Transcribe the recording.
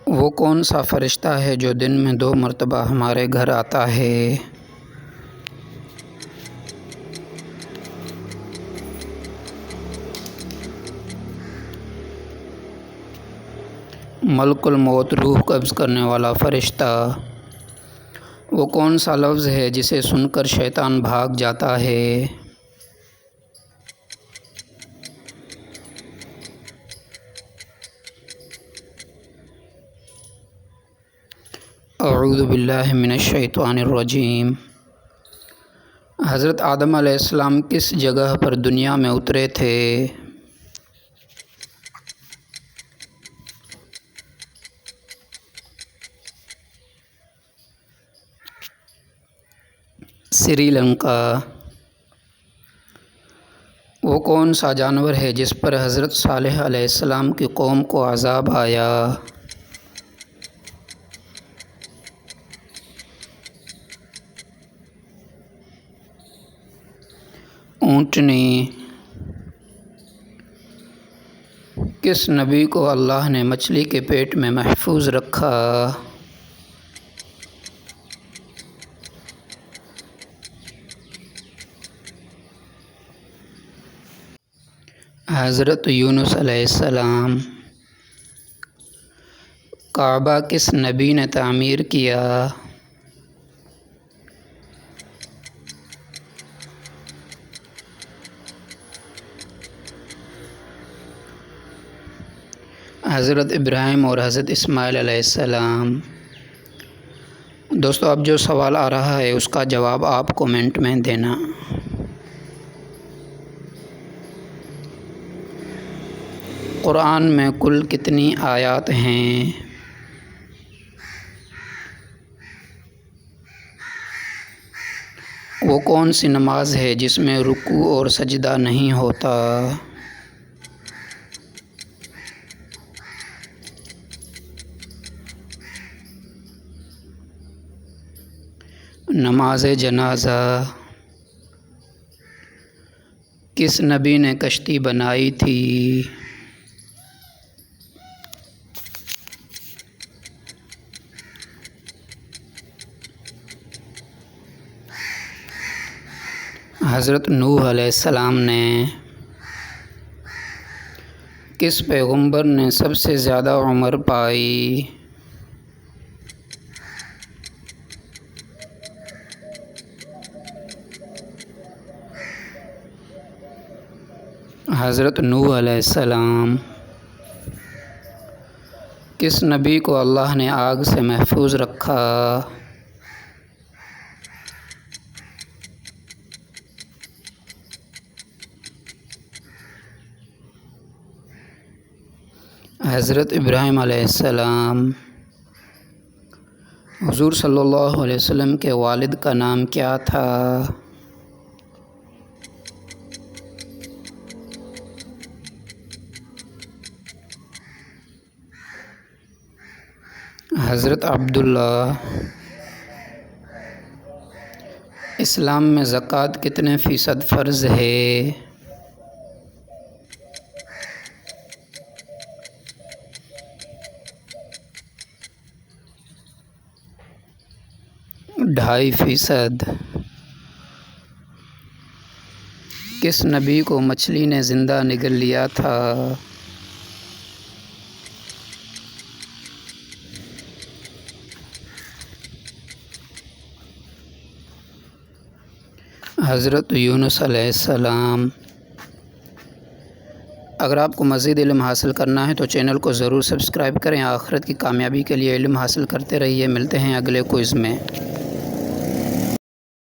وہ کون سا فرشتہ ہے جو دن میں 2 مرتبہ ہمارے گھر آتا ہے؟ ملک الموت، روح قبض کرنے والا فرشتہ۔ وہ کون سا لفظ ہے جسے سن کر شیطان بھاگ جاتا ہے؟ اعوذ باللہ من الشیطان الرجیم۔ حضرت آدم علیہ السلام کس جگہ پر دنیا میں اترے تھے؟ سری لنکا۔ وہ کون سا جانور ہے جس پر حضرت صالح علیہ السلام کی قوم کو عذاب آیا؟ اونٹنی۔ کس نبی کو اللہ نے مچھلی کے پیٹ میں محفوظ رکھا؟ حضرت یونس علیہ السلام۔ کعبہ کس نبی نے تعمیر کیا؟ حضرت ابراہیم اور حضرت اسماعیل علیہ السلام۔ دوستو اب جو سوال آ رہا ہے اس کا جواب آپ کومنٹ میں دینا۔ قرآن میں کل کتنی آیات ہیں؟ وہ کون سی نماز ہے جس میں رکوع اور سجدہ نہیں ہوتا؟ نماز جنازہ۔ کس نبی نے کشتی بنائی تھی؟ حضرت نوح علیہ السلام نے۔ کس پیغمبر نے سب سے زیادہ عمر پائی؟ حضرت نوح علیہ السلام۔ کس نبی کو اللہ نے آگ سے محفوظ رکھا؟ حضرت ابراہیم علیہ السلام۔ حضور صلی اللہ علیہ وسلم کے والد کا نام کیا تھا؟ حضرت عبداللہ۔ اسلام میں زکوٰۃ کتنے فیصد فرض ہے؟ 2.5%۔ کس نبی کو مچھلی نے زندہ نگل لیا تھا؟ حضرت یونس علیہ السلام۔ اگر آپ کو مزید علم حاصل کرنا ہے تو چینل کو ضرور سبسکرائب کریں۔ آخرت کی کامیابی کے لیے علم حاصل کرتے رہیے۔ ملتے ہیں اگلے کوئز میں۔